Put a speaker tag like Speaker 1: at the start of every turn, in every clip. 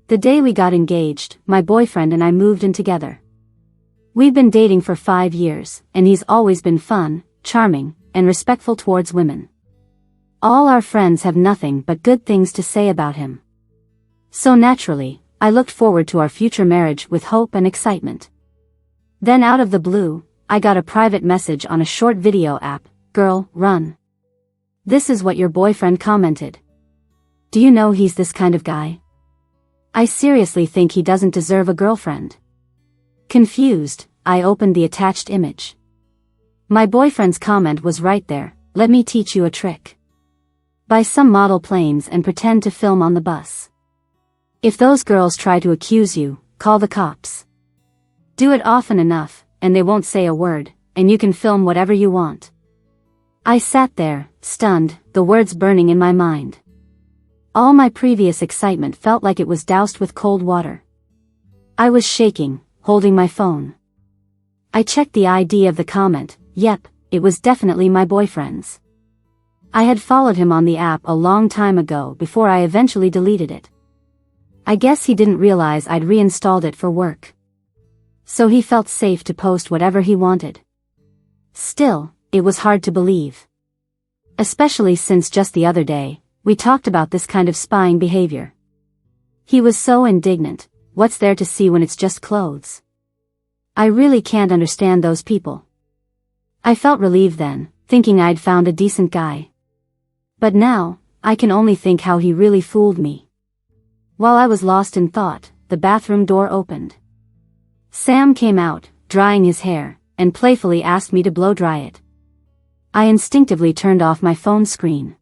Speaker 1: The day we got engaged, my boyfriend and I moved in together. We've been dating for 5 years, and he's always been fun, charming, and respectful towards women. All our friends have nothing but good things to say about him. So naturally, I looked forward to our future marriage with hope and excitement. Then out of the blue, I got a private message on a short video app. "Girl, run. This is what your boyfriend commented. Do you know he's this kind of guy? I seriously think he doesn't deserve a girlfriend." Confused, I opened the attached image. My boyfriend's comment was right there. "Let me teach you a trick. Buy some model planes and pretend to film on the bus. If those girls try to accuse you, call the cops. Do it often enough, and they won't say a word, and you can film whatever you want." I sat there, stunned, the words burning in my mind. All my previous excitement felt like it was doused with cold water. I was shaking, holding my phone. I checked the ID of the comment. Yep, it was definitely my boyfriend's. I had followed him on the app a long time ago before I eventually deleted it. I guess he didn't realize I'd reinstalled it for work. So he felt safe to post whatever he wanted. Still, it was hard to believe. Especially since just the other day, we talked about this kind of spying behavior. He was so indignant. What's there to see when it's just clothes? I really can't understand those people. I felt relieved then, thinking I'd found a decent guy. But now, I can only think how he really fooled me. While I was lost in thought, the bathroom door opened. Sam came out, drying his hair, and playfully asked me to blow dry it. I instinctively turned off my phone screen.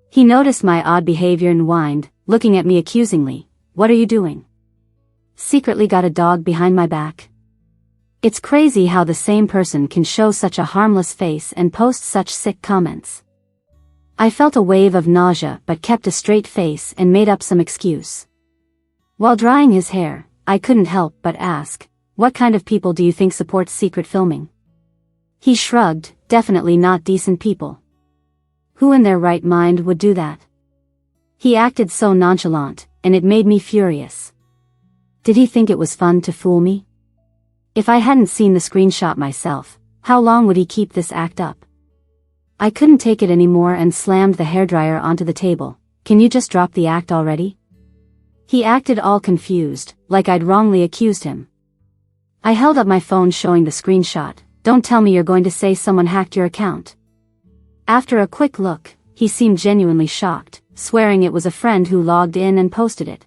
Speaker 1: He noticed my odd behavior and whined, looking at me accusingly. "What are you doing? Secretly got a dog behind my back?" It's crazy how the same person can show such a harmless face and post such sick comments. I felt a wave of nausea but kept a straight face and made up some excuse. While drying his hair, I couldn't help but ask, "What kind of people do you think support secret filming?" He shrugged. "Definitely not decent people. Who in their right mind would do that?" He acted so nonchalant, and it made me furious. Did he think it was fun to fool me? If I hadn't seen the screenshot myself, how long would he keep this act up? I couldn't take it anymore and slammed the hairdryer onto the table. "Can you just drop the act already?" He acted all confused, like I'd wrongly accused him. I held up my phone showing the screenshot. "Don't tell me you're going to say someone hacked your account." After a quick look, he seemed genuinely shocked, swearing it was a friend who logged in and posted it.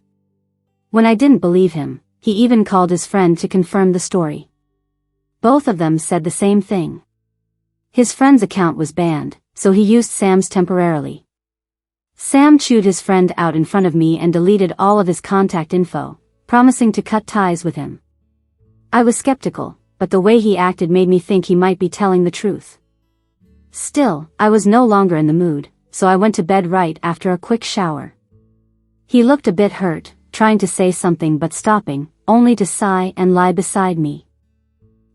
Speaker 1: When I didn't believe him, he even called his friend to confirm the story. Both of them said the same thing. His friend's account was banned, so he used Sam's temporarily. Sam chewed his friend out in front of me and deleted all of his contact info, promising to cut ties with him. I was skeptical, but the way he acted made me think he might be telling the truth. Still, I was no longer in the mood, so I went to bed right after a quick shower. He looked a bit hurt, trying to say something but stopping, only to sigh and lie beside me.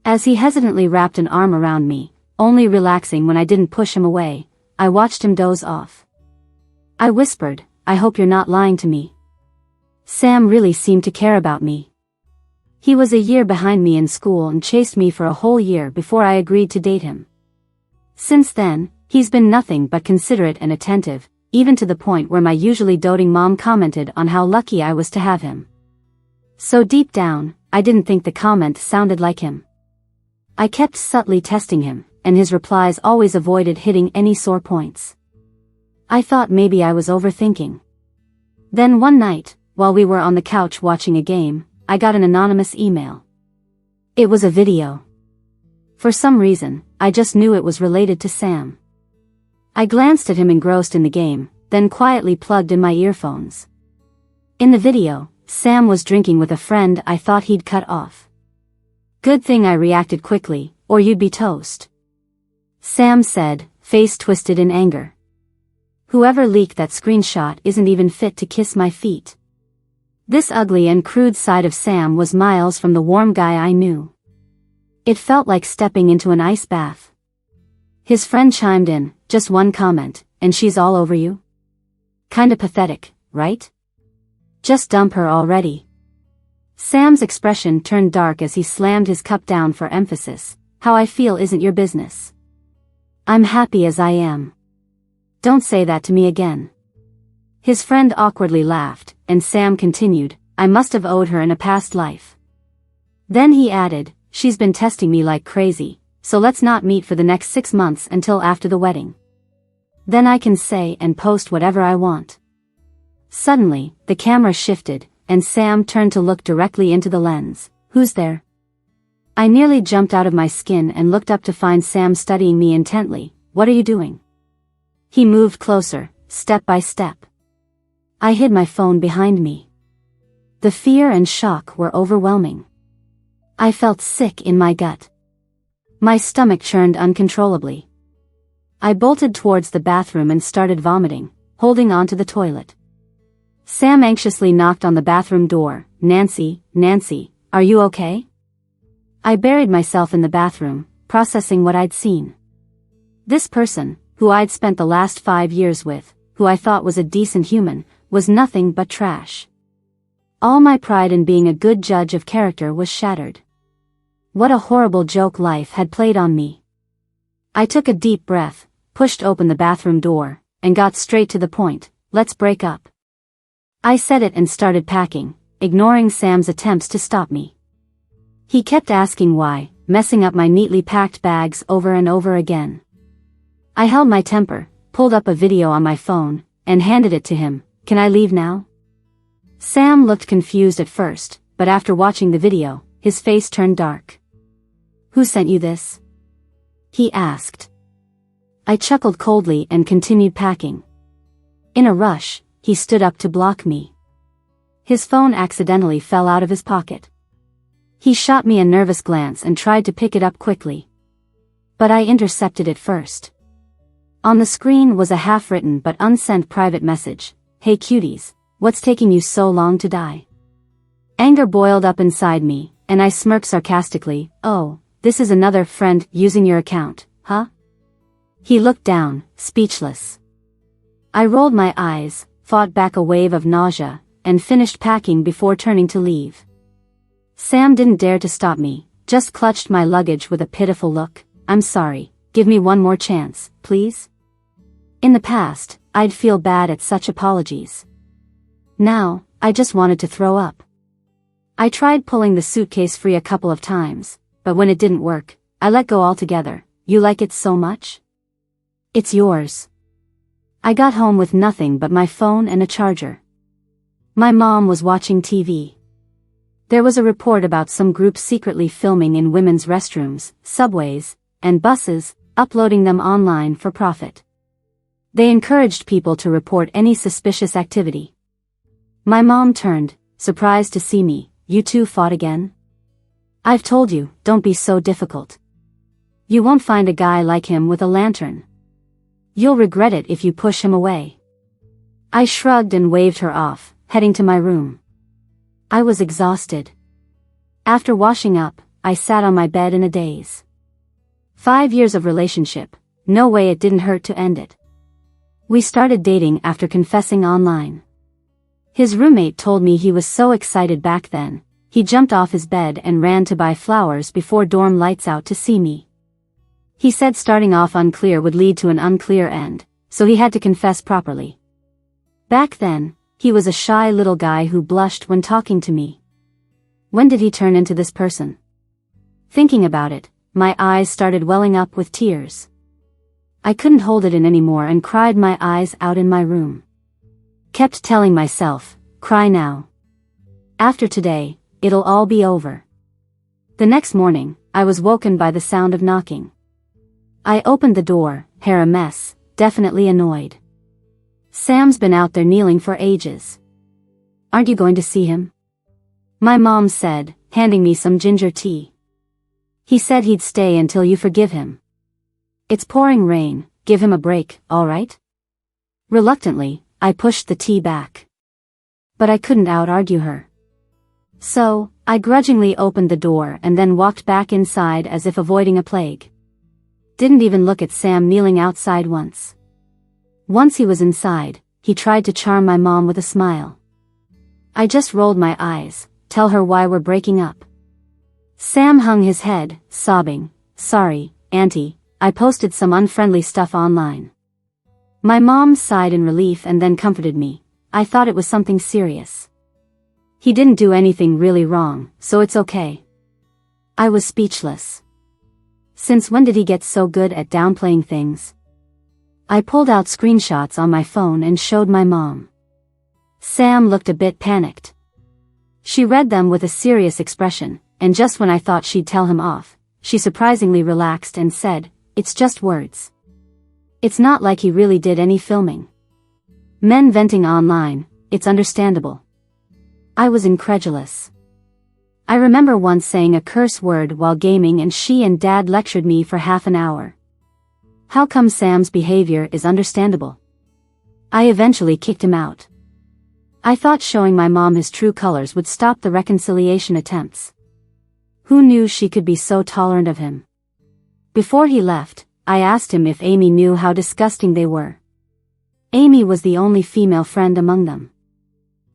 Speaker 1: As he hesitantly wrapped an arm around me, only relaxing when I didn't push him away, I watched him doze off. I whispered, "I hope you're not lying to me." Sam really seemed to care about me. He was a year behind me in school and chased me for a whole year before I agreed to date him. Since then, he's been nothing but considerate and attentive, even to the point where my usually doting mom commented on how lucky I was to have him. So deep down, I didn't think the comment sounded like him. I kept subtly testing him, and his replies always avoided hitting any sore points. I thought maybe I was overthinking. Then one night, while we were on the couch watching a game, I got an anonymous email. It was a video. For some reason, I just knew it was related to Sam. I glanced at him engrossed in the game, then quietly plugged in my earphones. In the video, Sam was drinking with a friend I thought he'd cut off. Good thing I reacted quickly, or you'd be toast. Sam said, face twisted in anger. Whoever leaked that screenshot isn't even fit to kiss my feet. This ugly and crude side of Sam was miles from the warm guy I knew. It felt like stepping into an ice bath. His friend chimed in, just one comment, and she's all over you? Kinda pathetic, right? Just dump her already. Sam's expression turned dark as he slammed his cup down for emphasis. How I feel isn't your business. I'm happy as I am. Don't say that to me again. His friend awkwardly laughed, and Sam continued, I must have owed her in a past life. Then he added, she's been testing me like crazy, so let's not meet for the next 6 months until after the wedding. Then I can say and post whatever I want. Suddenly, the camera shifted, and Sam turned to look directly into the lens. Who's there? I nearly jumped out of my skin and looked up to find Sam studying me intently. What are you doing? He moved closer, step by step. I hid my phone behind me. The fear and shock were overwhelming. I felt sick in my gut. My stomach churned uncontrollably. I bolted towards the bathroom and started vomiting, holding onto the toilet. Sam anxiously knocked on the bathroom door. Nancy, are you okay? I buried myself in the bathroom, processing what I'd seen. This person, who I'd spent the last 5 years with, who I thought was a decent human, was nothing but trash. All my pride in being a good judge of character was shattered. What a horrible joke life had played on me. I took a deep breath, pushed open the bathroom door, and got straight to the point. Let's break up. I said it and started packing, ignoring Sam's attempts to stop me. He kept asking why, messing up my neatly packed bags over and over again. I held my temper, pulled up a video on my phone, and handed it to him. Can I leave now? Sam looked confused at first, but after watching the video, his face turned dark. Who sent you this? He asked. I chuckled coldly and continued packing. In a rush, he stood up to block me. His phone accidentally fell out of his pocket. He shot me a nervous glance and tried to pick it up quickly. But I intercepted it first. On the screen was a half-written but unsent private message. Hey cuties, what's taking you so long to die? Anger boiled up inside me, and I smirked sarcastically. Oh, this is another friend using your account, huh? He looked down, speechless. I rolled my eyes, fought back a wave of nausea, and finished packing before turning to leave. Sam didn't dare to stop me, just clutched my luggage with a pitiful look. I'm sorry, give me one more chance, please? In the past, I'd feel bad at such apologies. Now, I just wanted to throw up. I tried pulling the suitcase free a couple of times, but when it didn't work, I let go altogether. You like it so much? It's yours. I got home with nothing but my phone and a charger. My mom was watching TV. There was a report about some group secretly filming in women's restrooms, subways, and buses, uploading them online for profit. They encouraged people to report any suspicious activity. My mom turned, surprised to see me. You two fought again? I've told you, don't be so difficult. You won't find a guy like him with a lantern. You'll regret it if you push him away. I shrugged and waved her off, heading to my room. I was exhausted. After washing up, I sat on my bed in a daze. 5 years of relationship, no way it didn't hurt to end it. We started dating after confessing online. His roommate told me he was so excited back then, he jumped off his bed and ran to buy flowers before dorm lights out to see me. He said starting off unclear would lead to an unclear end, so he had to confess properly. Back then, he was a shy little guy who blushed when talking to me. When did he turn into this person? Thinking about it, my eyes started welling up with tears. I couldn't hold it in anymore and cried my eyes out in my room. Kept telling myself, cry now. After today, it'll all be over. The next morning, I was woken by the sound of knocking. I opened the door, hair a mess, definitely annoyed. Sam's been out there kneeling for ages. Aren't you going to see him? My mom said, handing me some ginger tea. He said he'd stay until you forgive him. It's pouring rain, give him a break, all right? Reluctantly, I pushed the tea back. But I couldn't out-argue her. So, I grudgingly opened the door and then walked back inside as if avoiding a plague. Didn't even look at Sam kneeling outside once. Once he was inside, he tried to charm my mom with a smile. I just rolled my eyes. Tell her why we're breaking up. Sam hung his head, sobbing. Sorry, Auntie, I posted some unfriendly stuff online. My mom sighed in relief and then comforted me. I thought it was something serious. He didn't do anything really wrong, so it's okay. I was speechless. Since when did he get so good at downplaying things? I pulled out screenshots on my phone and showed my mom. Sam looked a bit panicked. She read them with a serious expression, and just when I thought she'd tell him off, she surprisingly relaxed and said, "It's just words. It's not like he really did any filming. Men venting online, it's understandable." I was incredulous. I remember once saying a curse word while gaming and she and Dad lectured me for half an hour. How come Sam's behavior is understandable? I eventually kicked him out. I thought showing my mom his true colors would stop the reconciliation attempts. Who knew she could be so tolerant of him? Before he left, I asked him if Amy knew how disgusting they were. Amy was the only female friend among them.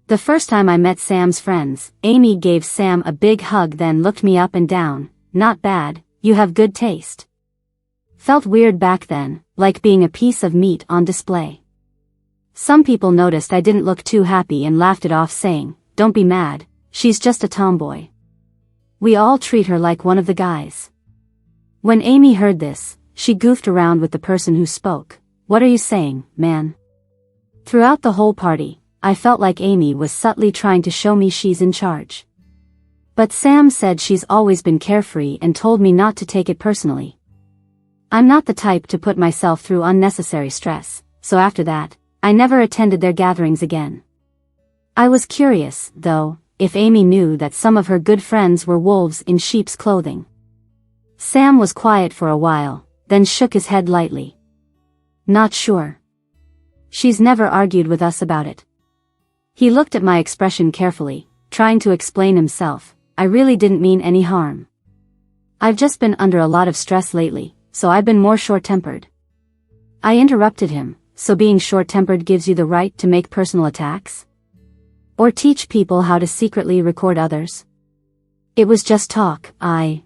Speaker 1: The first time I met Sam's friends, Amy gave Sam a big hug then looked me up and down. "Not bad, you have good taste." Felt weird back then, like being a piece of meat on display. Some people noticed I didn't look too happy and laughed it off saying, "Don't be mad, she's just a tomboy. We all treat her like one of the guys." When Amy heard this, she goofed around with the person who spoke. "What are you saying, man?" Throughout the whole party, I felt like Amy was subtly trying to show me she's in charge. But Sam said she's always been carefree and told me not to take it personally. I'm not the type to put myself through unnecessary stress, so after that, I never attended their gatherings again. I was curious, though, if Amy knew that some of her good friends were wolves in sheep's clothing. Sam was quiet for a while, then shook his head lightly. "Not sure. She's never argued with us about it." He looked at my expression carefully, trying to explain himself. "I really didn't mean any harm. I've just been under a lot of stress lately, so I've been more short-tempered." I interrupted him. "So being short-tempered gives you the right to make personal attacks? Or teach people how to secretly record others?" It was just talk. I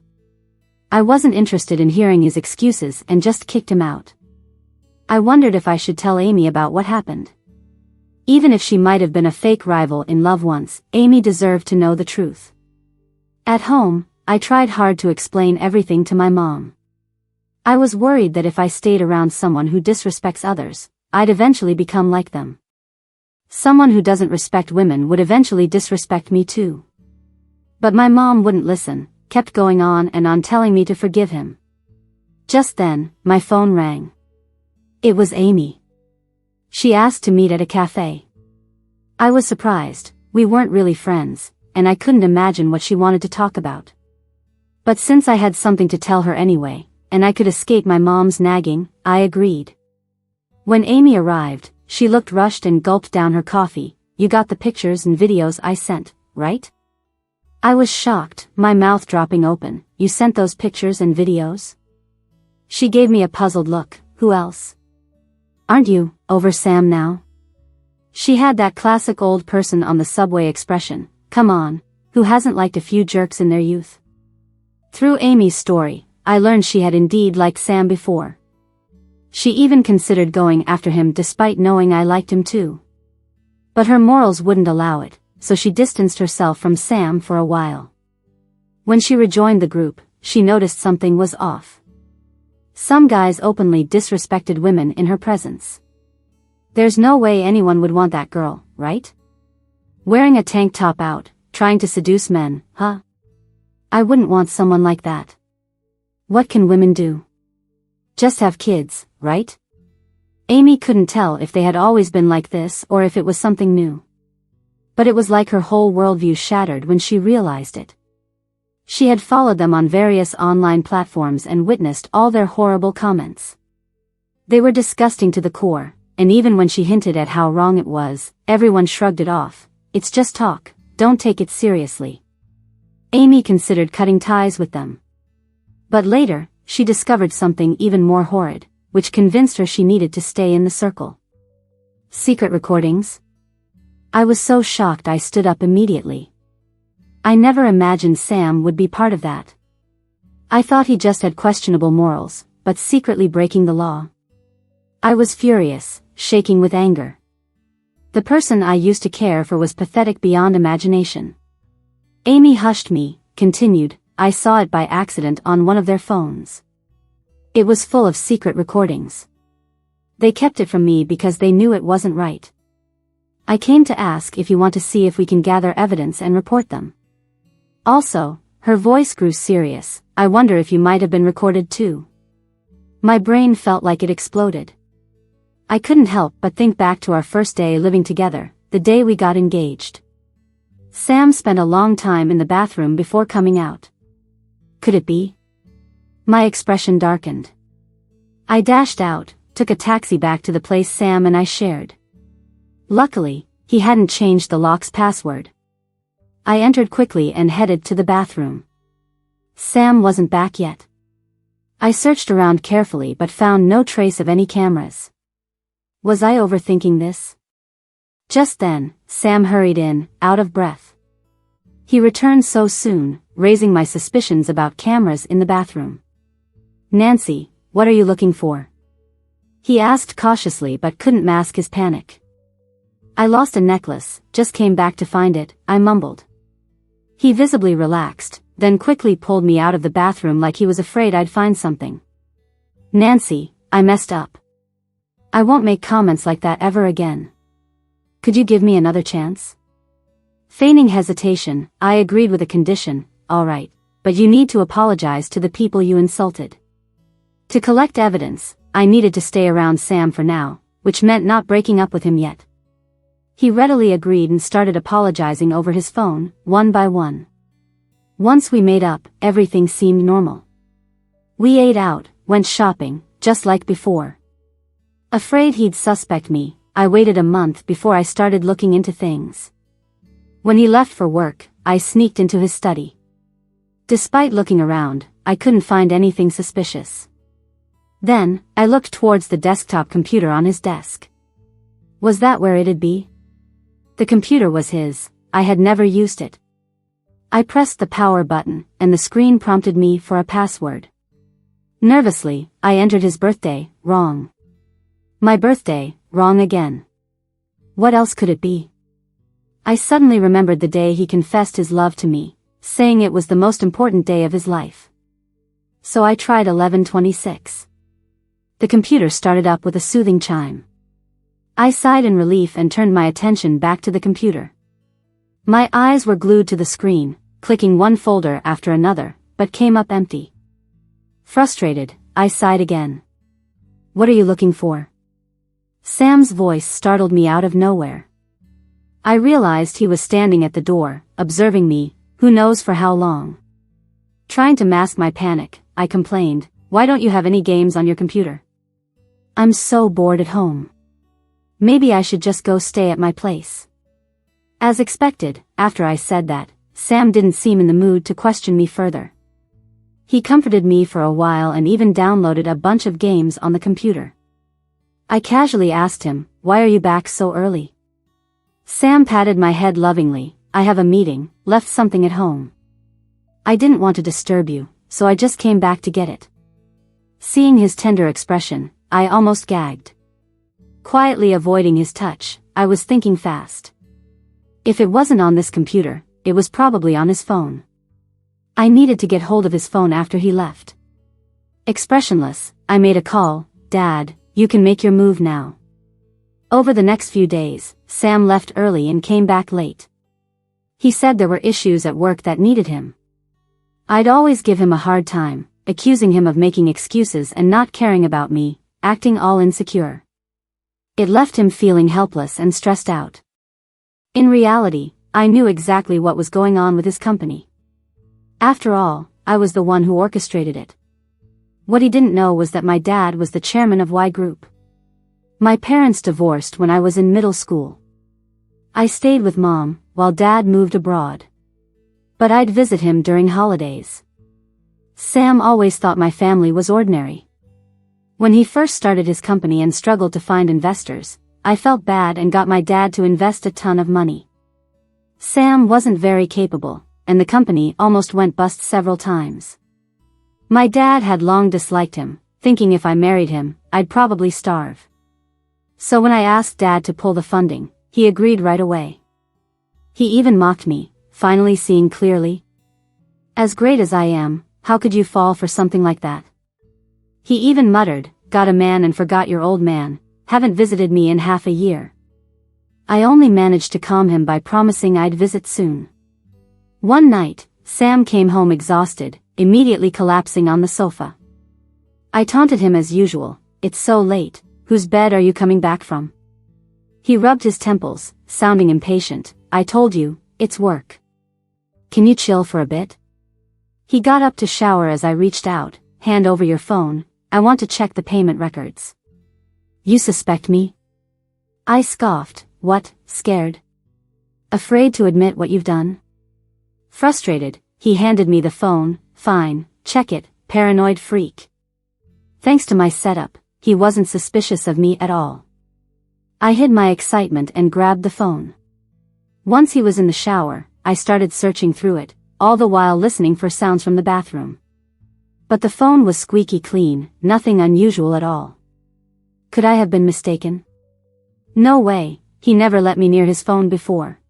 Speaker 1: wasn't interested in hearing his excuses and just kicked him out. I wondered if I should tell Amy about what happened. Even if she might have been a fake rival in love once, Amy deserved to know the truth. At home, I tried hard to explain everything to my mom. I was worried that if I stayed around someone who disrespects others, I'd eventually become like them. Someone who doesn't respect women would eventually disrespect me too. But my mom wouldn't listen, kept going on and on telling me to forgive him. Just then, my phone rang. It was Amy. She asked to meet at a cafe. I was surprised. We weren't really friends, and I couldn't imagine what she wanted to talk about. But since I had something to tell her anyway, and I could escape my mom's nagging, I agreed. When Amy arrived, she looked rushed and gulped down her coffee. "You got the pictures and videos I sent, right?" I was shocked, my mouth dropping open. "You sent those pictures and videos?" She gave me a puzzled look. "Who else? Aren't you over Sam now?" She had that classic old person on the subway expression. Come on, who hasn't liked a few jerks in their youth? Through Amy's story, I learned she had indeed liked Sam before. She even considered going after him despite knowing I liked him too. But her morals wouldn't allow it, so she distanced herself from Sam for a while. When she rejoined the group, she noticed something was off. Some guys openly disrespected women in her presence. There's no way anyone would want that girl, right? Wearing a tank top out, trying to seduce men, huh? I wouldn't want someone like that. What can women do? Just have kids, right? Amy couldn't tell if they had always been like this or if it was something new. But it was like her whole worldview shattered when she realized it. She had followed them on various online platforms and witnessed all their horrible comments. They were disgusting to the core, and even when she hinted at how wrong it was, everyone shrugged it off. It's just talk, don't take it seriously. Amy considered cutting ties with them. But later, she discovered something even more horrid, which convinced her she needed to stay in the circle. Secret recordings? I was so shocked I stood up immediately. I never imagined Sam would be part of that. I thought he just had questionable morals, but secretly breaking the law. I was furious, shaking with anger. The person I used to care for was pathetic beyond imagination. Amy hushed me, continued, I saw it by accident on one of their phones. It was full of secret recordings. They kept it from me because they knew it wasn't right. I came to ask if you want to see if we can gather evidence and report them. Also, her voice grew serious, I wonder if you might have been recorded too. My brain felt like it exploded. I couldn't help but think back to our first day living together, the day we got engaged. Sam spent a long time in the bathroom before coming out. Could it be? My expression darkened. I dashed out, took a taxi back to the place Sam and I shared. Luckily, he hadn't changed the lock's password. I entered quickly and headed to the bathroom. Sam wasn't back yet. I searched around carefully but found no trace of any cameras. Was I overthinking this? Just then, Sam hurried in, out of breath. He returned so soon, raising my suspicions about cameras in the bathroom. Nancy, what are you looking for? He asked cautiously but couldn't mask his panic. I lost a necklace, just came back to find it, I mumbled. He visibly relaxed, then quickly pulled me out of the bathroom like he was afraid I'd find something. Nancy, I messed up. I won't make comments like that ever again. Could you give me another chance? Feigning hesitation, I agreed with a condition, all right, but you need to apologize to the people you insulted. To collect evidence, I needed to stay around Sam for now, which meant not breaking up with him yet. He readily agreed and started apologizing over his phone, one by one. Once we made up, everything seemed normal. We ate out, went shopping, just like before. Afraid he'd suspect me, I waited a month before I started looking into things. When he left for work, I sneaked into his study. Despite looking around, I couldn't find anything suspicious. Then, I looked towards the desktop computer on his desk. Was that where it'd be? The computer was his, I had never used it. I pressed the power button, and the screen prompted me for a password. Nervously, I entered his birthday, wrong. My birthday, wrong again. What else could it be? I suddenly remembered the day he confessed his love to me, saying it was the most important day of his life. So I tried 11:26. The computer started up with a soothing chime. I sighed in relief and turned my attention back to the computer. My eyes were glued to the screen, clicking one folder after another, but came up empty. Frustrated, I sighed again. What are you looking for? Sam's voice startled me out of nowhere. I realized he was standing at the door, observing me, who knows for how long. Trying to mask my panic, I complained, why don't you have any games on your computer? I'm so bored at home. Maybe I should just go stay at my place. As expected, after I said that, Sam didn't seem in the mood to question me further. He comforted me for a while and even downloaded a bunch of games on the computer. I casually asked him, why are you back so early? Sam patted my head lovingly, I have a meeting, left something at home. I didn't want to disturb you, so I just came back to get it. Seeing his tender expression, I almost gagged. Quietly avoiding his touch, I was thinking fast. If it wasn't on this computer, it was probably on his phone. I needed to get hold of his phone after he left. Expressionless, I made a call, Dad, you can make your move now. Over the next few days, Sam left early and came back late. He said there were issues at work that needed him. I'd always give him a hard time, accusing him of making excuses and not caring about me, acting all insecure. It left him feeling helpless and stressed out. In reality, I knew exactly what was going on with his company. After all, I was the one who orchestrated it. What he didn't know was that my dad was the chairman of Y Group. My parents divorced when I was in middle school. I stayed with Mom, while Dad moved abroad. But I'd visit him during holidays. Sam always thought my family was ordinary. When he first started his company and struggled to find investors, I felt bad and got my dad to invest a ton of money. Sam wasn't very capable, and the company almost went bust several times. My dad had long disliked him, thinking if I married him, I'd probably starve. So when I asked Dad to pull the funding, he agreed right away. He even mocked me, finally seeing clearly. As great as I am, how could you fall for something like that? He even muttered, got a man and forgot your old man, haven't visited me in half a year. I only managed to calm him by promising I'd visit soon. One night, Sam came home exhausted, immediately collapsing on the sofa. I taunted him as usual, it's so late, whose bed are you coming back from? He rubbed his temples, sounding impatient, I told you, it's work. Can you chill for a bit? He got up to shower as I reached out, hand over your phone, I want to check the payment records. You suspect me? I scoffed, what, scared? Afraid to admit what you've done? Frustrated, he handed me the phone, fine, check it, paranoid freak. Thanks to my setup, he wasn't suspicious of me at all. I hid my excitement and grabbed the phone. Once he was in the shower, I started searching through it, all the while listening for sounds from the bathroom. But the phone was squeaky clean, nothing unusual at all. Could I have been mistaken? No way, he never let me near his phone before.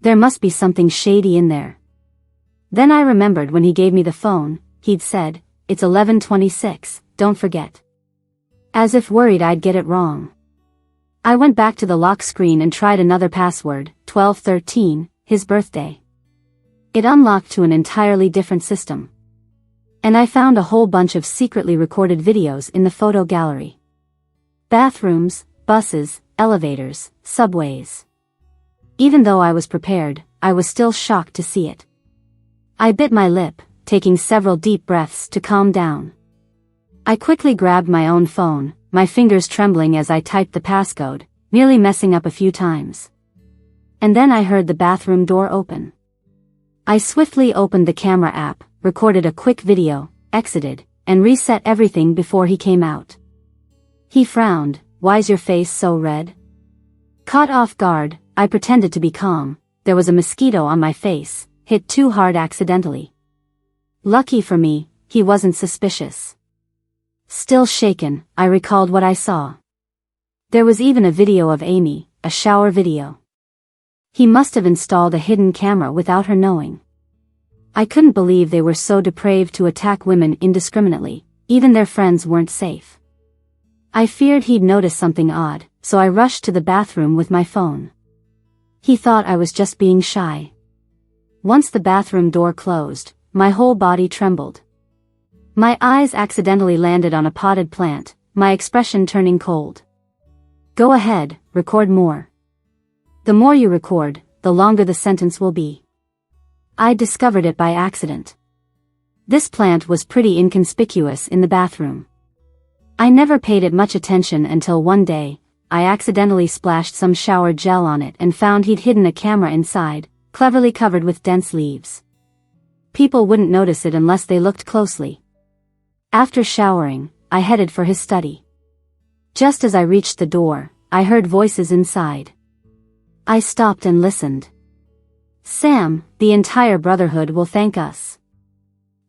Speaker 1: There must be something shady in there. Then I remembered when he gave me the phone, he'd said, it's 11:26, don't forget. As if worried I'd get it wrong. I went back to the lock screen and tried another password, 1213, his birthday. It unlocked to an entirely different system. And I found a whole bunch of secretly recorded videos in the photo gallery. Bathrooms, buses, elevators, subways. Even though I was prepared, I was still shocked to see it. I bit my lip, taking several deep breaths to calm down. I quickly grabbed my own phone, my fingers trembling as I typed the passcode, nearly messing up a few times. And then I heard the bathroom door open. I swiftly opened the camera app, recorded a quick video, exited, and reset everything before he came out. He frowned, why's your face so red? Caught off guard, I pretended to be calm, there was a mosquito on my face, hit too hard accidentally. Lucky for me, he wasn't suspicious. Still shaken, I recalled what I saw. There was even a video of Amy, a shower video. He must have installed a hidden camera without her knowing. I couldn't believe they were so depraved to attack women indiscriminately, even their friends weren't safe. I feared he'd notice something odd, so I rushed to the bathroom with my phone. He thought I was just being shy. Once the bathroom door closed, my whole body trembled. My eyes accidentally landed on a potted plant, my expression turning cold. Go ahead, record more. The more you record, the longer the sentence will be. I discovered it by accident. This plant was pretty inconspicuous in the bathroom. I never paid it much attention until one day, I accidentally splashed some shower gel on it and found he'd hidden a camera inside, cleverly covered with dense leaves. People wouldn't notice it unless they looked closely. After showering, I headed for his study. Just as I reached the door, I heard voices inside. I stopped and listened. Sam, the entire Brotherhood will thank us.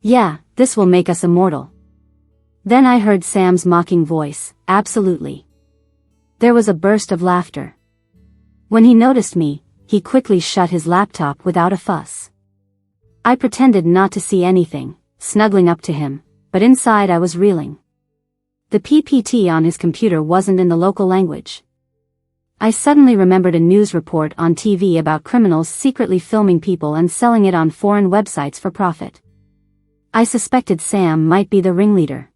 Speaker 1: Yeah, this will make us immortal. Then I heard Sam's mocking voice, absolutely. There was a burst of laughter. When he noticed me, he quickly shut his laptop without a fuss. I pretended not to see anything, snuggling up to him, but inside I was reeling. The PPT on his computer wasn't in the local language. I suddenly remembered a news report on TV about criminals secretly filming people and selling it on foreign websites for profit. I suspected Sam might be the ringleader.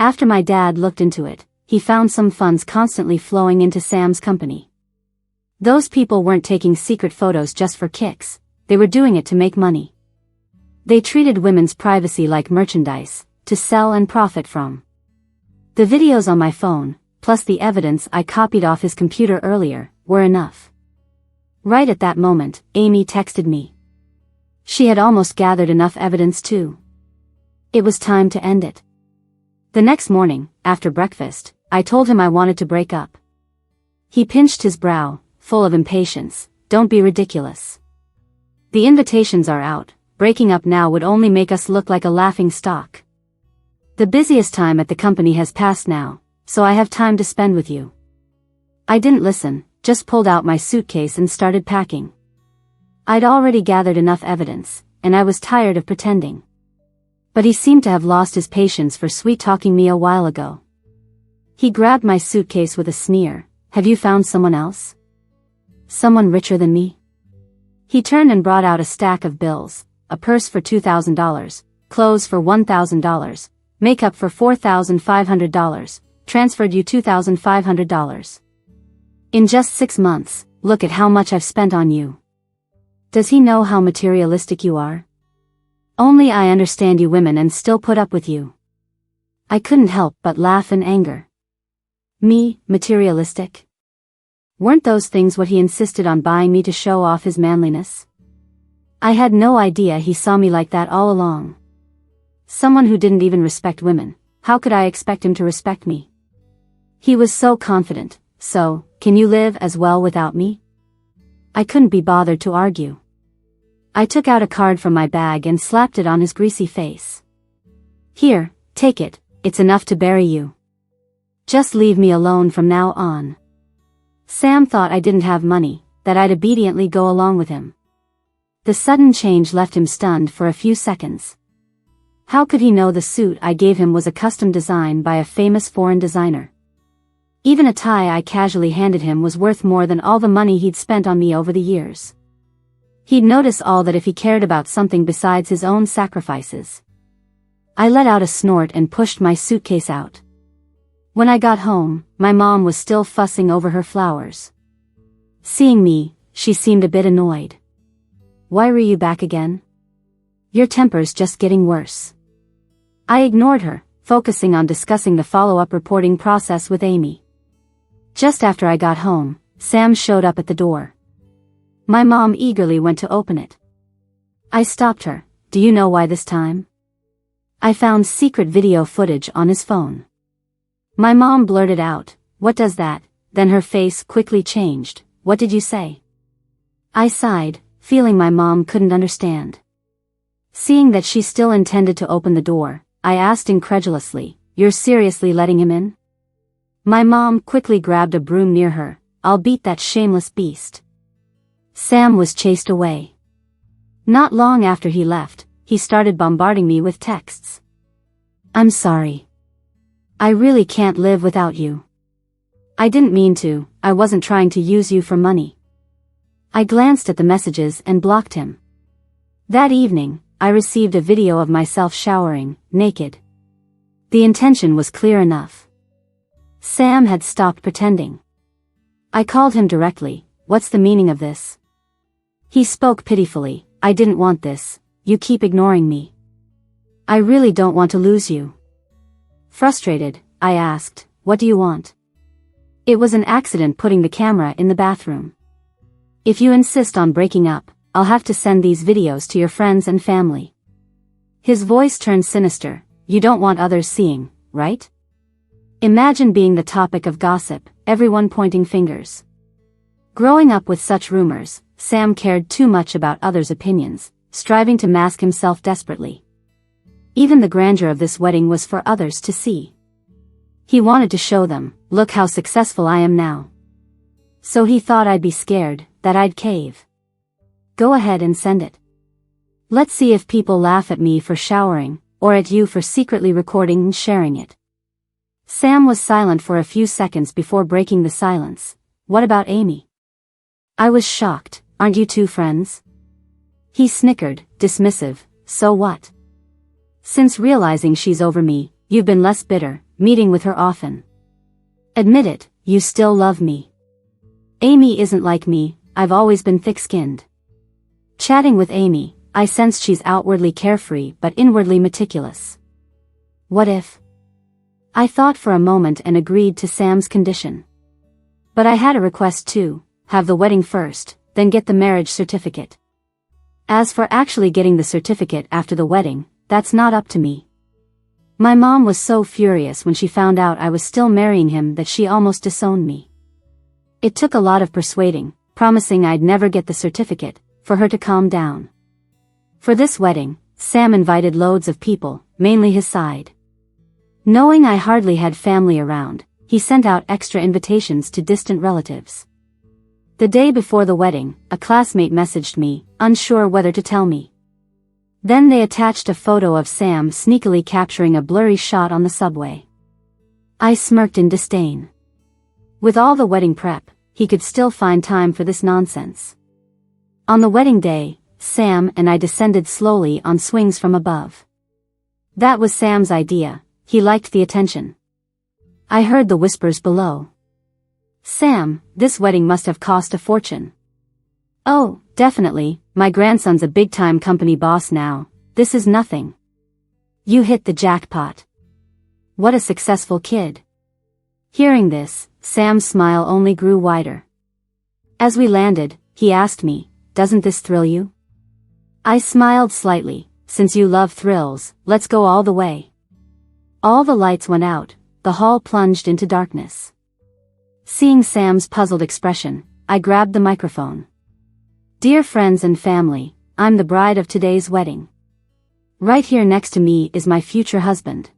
Speaker 1: After my dad looked into it, he found some funds constantly flowing into Sam's company. Those people weren't taking secret photos just for kicks, they were doing it to make money. They treated women's privacy like merchandise, to sell and profit from. The videos on my phone, plus the evidence I copied off his computer earlier, were enough. Right at that moment, Amy texted me. She had almost gathered enough evidence too. It was time to end it. The next morning, after breakfast, I told him I wanted to break up. He pinched his brow, full of impatience. Don't be ridiculous. The invitations are out. Breaking up now would only make us look like a laughing stock. The busiest time at the company has passed now, so I have time to spend with you. I didn't listen, just pulled out my suitcase and started packing. I'd already gathered enough evidence, and I was tired of pretending. But he seemed to have lost his patience for sweet-talking me a while ago. He grabbed my suitcase with a sneer. Have you found someone else? Someone richer than me? He turned and brought out a stack of bills, a purse for $2,000, clothes for $1,000, makeup for $4,500, transferred you $2,500. In just 6 months, look at how much I've spent on you. Does he know how materialistic you are? Only I understand you women and still put up with you. I couldn't help but laugh in anger. Me, materialistic? Weren't those things what he insisted on buying me to show off his manliness? I had no idea he saw me like that all along. Someone who didn't even respect women, how could I expect him to respect me? He was so confident. So, can you live as well without me? I couldn't be bothered to argue. I took out a card from my bag and slapped it on his greasy face. Here, take it, it's enough to bury you. Just leave me alone from now on. Sam thought I didn't have money, that I'd obediently go along with him. The sudden change left him stunned for a few seconds. How could he know the suit I gave him was a custom design by a famous foreign designer? Even a tie I casually handed him was worth more than all the money he'd spent on me over the years. He'd notice all that if he cared about something besides his own sacrifices. I let out a snort and pushed my suitcase out. When I got home, my mom was still fussing over her flowers. Seeing me, she seemed a bit annoyed. Why were you back again? Your temper's just getting worse. I ignored her, focusing on discussing the follow-up reporting process with Amy. Just after I got home, Sam showed up at the door. My mom eagerly went to open it. I stopped her. Do you know why this time? I found secret video footage on his phone. My mom blurted out, "What does that?" Then her face quickly changed. What did you say? I sighed, feeling my mom couldn't understand. Seeing that she still intended to open the door, I asked incredulously, "You're seriously letting him in?" My mom quickly grabbed a broom near her. "I'll beat that shameless beast." Sam was chased away. Not long after he left, he started bombarding me with texts. "I'm sorry. I really can't live without you. I didn't mean to, I wasn't trying to use you for money." I glanced at the messages and blocked him. That evening, I received a video of myself showering, naked. The intention was clear enough. Sam had stopped pretending. I called him directly. "What's the meaning of this?" He spoke pitifully. "I didn't want this. You keep ignoring me. I really don't want to lose you." Frustrated, I asked, "What do you want?" "It was an accident putting the camera in the bathroom. If you insist on breaking up, I'll have to send these videos to your friends and family." His voice turned sinister. "You don't want others seeing, right?" Imagine being the topic of gossip, everyone pointing fingers. Growing up with such rumors, Sam cared too much about others' opinions, striving to mask himself desperately. Even the grandeur of this wedding was for others to see. He wanted to show them, "Look how successful I am now." So he thought I'd be scared, that I'd cave. Go ahead and send it. Let's see if people laugh at me for showering, or at you for secretly recording and sharing it. Sam was silent for a few seconds before breaking the silence. "What about Amy?" I was shocked. "Aren't you two friends?" He snickered, dismissive. "So what? Since realizing she's over me, you've been less bitter, meeting with her often. Admit it, you still love me." "Amy isn't like me, I've always been thick-skinned." Chatting with Amy, I sensed she's outwardly carefree but inwardly meticulous. What if? I thought for a moment and agreed to Sam's condition. But I had a request too: have the wedding first, then get the marriage certificate. As for actually getting the certificate after the wedding, that's not up to me. My mom was so furious when she found out I was still marrying him that she almost disowned me. It took a lot of persuading, promising I'd never get the certificate, for her to calm down. For this wedding, Sam invited loads of people, mainly his side. Knowing I hardly had family around, he sent out extra invitations to distant relatives. The day before the wedding, a classmate messaged me, unsure whether to tell me. Then they attached a photo of Sam sneakily capturing a blurry shot on the subway. I smirked in disdain. With all the wedding prep, he could still find time for this nonsense. On the wedding day, Sam and I descended slowly on swings from above. That was Sam's idea, he liked the attention. I heard the whispers below. Sam, this wedding must have cost a fortune. Oh, definitely, my grandson's a big-time company boss now, this is nothing. You hit the jackpot. What a successful kid. Hearing this, Sam's smile only grew wider. As we landed, he asked me, "Doesn't this thrill you?" I smiled slightly, "Since you love thrills, let's go all the way." All the lights went out, the hall plunged into darkness. Seeing Sam's puzzled expression, I grabbed the microphone. "Dear friends and family, I'm the bride of today's wedding. Right here next to me is my future husband.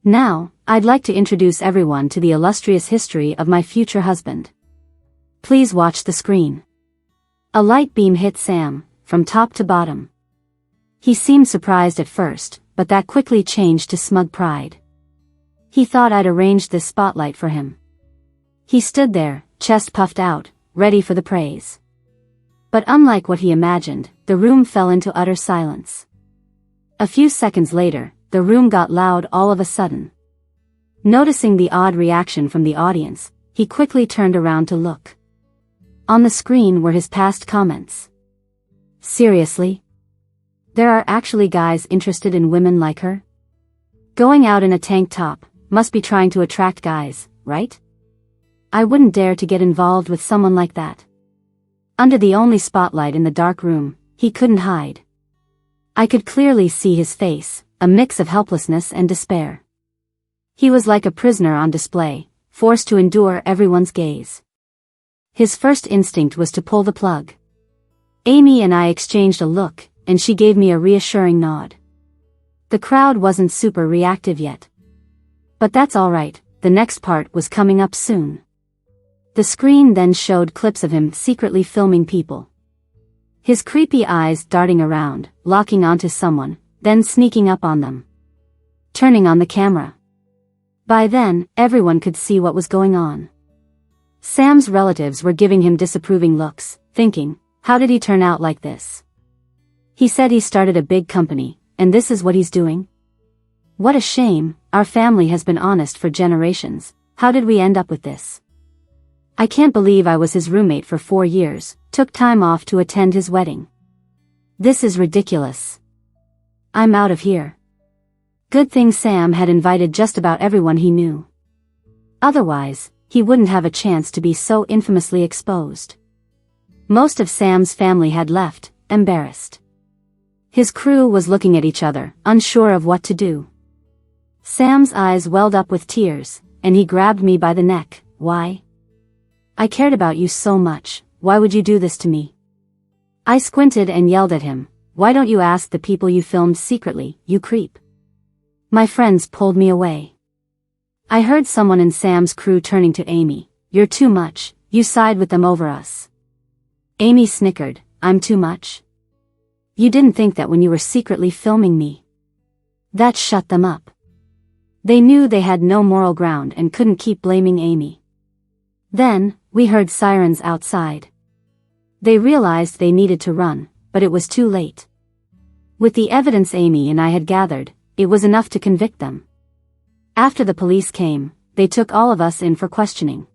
Speaker 1: Now, I'd like to introduce everyone to the illustrious history of my future husband. Please watch the screen." A light beam hit Sam, from top to bottom. He seemed surprised at first, but that quickly changed to smug pride. He thought I'd arranged this spotlight for him. He stood there, chest puffed out, ready for the praise. But unlike what he imagined, the room fell into utter silence. A few seconds later, the room got loud all of a sudden. Noticing the odd reaction from the audience, he quickly turned around to look. On the screen were his past comments. Seriously? There are actually guys interested in women like her? Going out in a tank top, must be trying to attract guys, right? I wouldn't dare to get involved with someone like that. Under the only spotlight in the dark room, he couldn't hide. I could clearly see his face, a mix of helplessness and despair. He was like a prisoner on display, forced to endure everyone's gaze. His first instinct was to pull the plug. Amy and I exchanged a look, and she gave me a reassuring nod. The crowd wasn't super reactive yet. But that's alright, the next part was coming up soon. The screen then showed clips of him secretly filming people. His creepy eyes darting around, locking onto someone, then sneaking up on them. Turning on the camera. By then, everyone could see what was going on. Sam's relatives were giving him disapproving looks, thinking, how did he turn out like this? He said he started a big company, and this is what he's doing? What a shame, our family has been honest for generations, how did we end up with this? I can't believe I was his roommate for 4 years, took time off to attend his wedding. This is ridiculous. I'm out of here. Good thing Sam had invited just about everyone he knew. Otherwise, he wouldn't have a chance to be so infamously exposed. Most of Sam's family had left, embarrassed. His crew was looking at each other, unsure of what to do. Sam's eyes welled up with tears, and he grabbed me by the neck. Why? I cared about you so much, why would you do this to me? I squinted and yelled at him, why don't you ask the people you filmed secretly, you creep? My friends pulled me away. I heard someone in Sam's crew turning to Amy, you're too much, you side with them over us. Amy snickered, I'm too much? You didn't think that when you were secretly filming me. That shut them up. They knew they had no moral ground and couldn't keep blaming Amy. Then, we heard sirens outside. They realized they needed to run, but it was too late. With the evidence Amy and I had gathered, it was enough to convict them. After the police came, they took all of us in for questioning.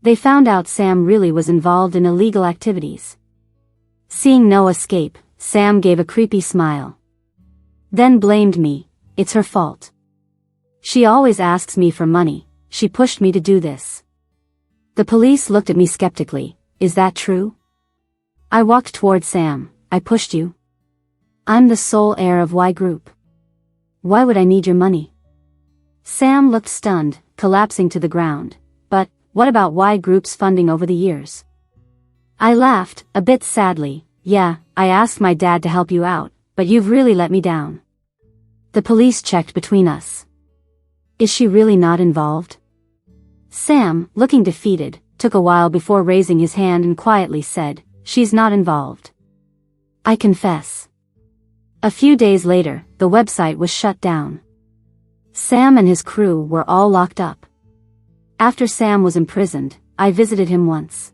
Speaker 1: They found out Sam really was involved in illegal activities. Seeing no escape, Sam gave a creepy smile. Then blamed me, it's her fault. She always asks me for money, she pushed me to do this. The police looked at me skeptically, is that true? I walked toward Sam, I pushed you. I'm the sole heir of Y Group. Why would I need your money? Sam looked stunned, collapsing to the ground. But what about Y Group's funding over the years? I laughed, a bit sadly. Yeah, I asked my dad to help you out, but you've really let me down. The police checked between us. Is she really not involved? Sam, looking defeated, took a while before raising his hand and quietly said, she's not involved. I confess. A few days later, the website was shut down. Sam and his crew were all locked up. After Sam was imprisoned, I visited him once.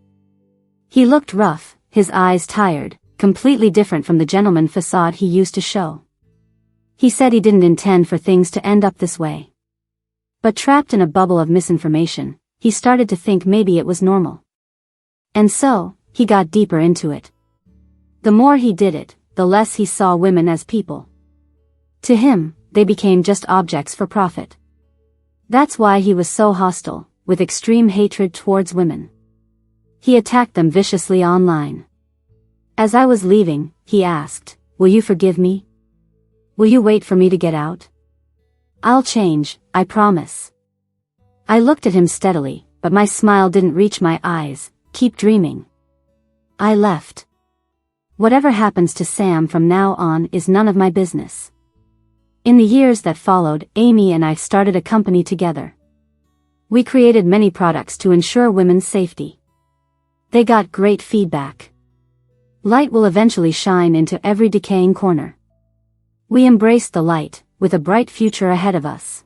Speaker 1: He looked rough, his eyes tired, completely different from the gentleman facade he used to show. He said he didn't intend for things to end up this way. But trapped in a bubble of misinformation, he started to think maybe it was normal. And so, he got deeper into it. The more he did it, the less he saw women as people. To him, they became just objects for profit. That's why he was so hostile, with extreme hatred towards women. He attacked them viciously online. As I was leaving, he asked, will you forgive me? Will you wait for me to get out? I'll change, I promise. I looked at him steadily, but my smile didn't reach my eyes. Keep dreaming. I left. Whatever happens to Sam from now on is none of my business. In the years that followed, Amy and I started a company together. We created many products to ensure women's safety. They got great feedback. Light will eventually shine into every decaying corner. We embraced the light, with a bright future ahead of us.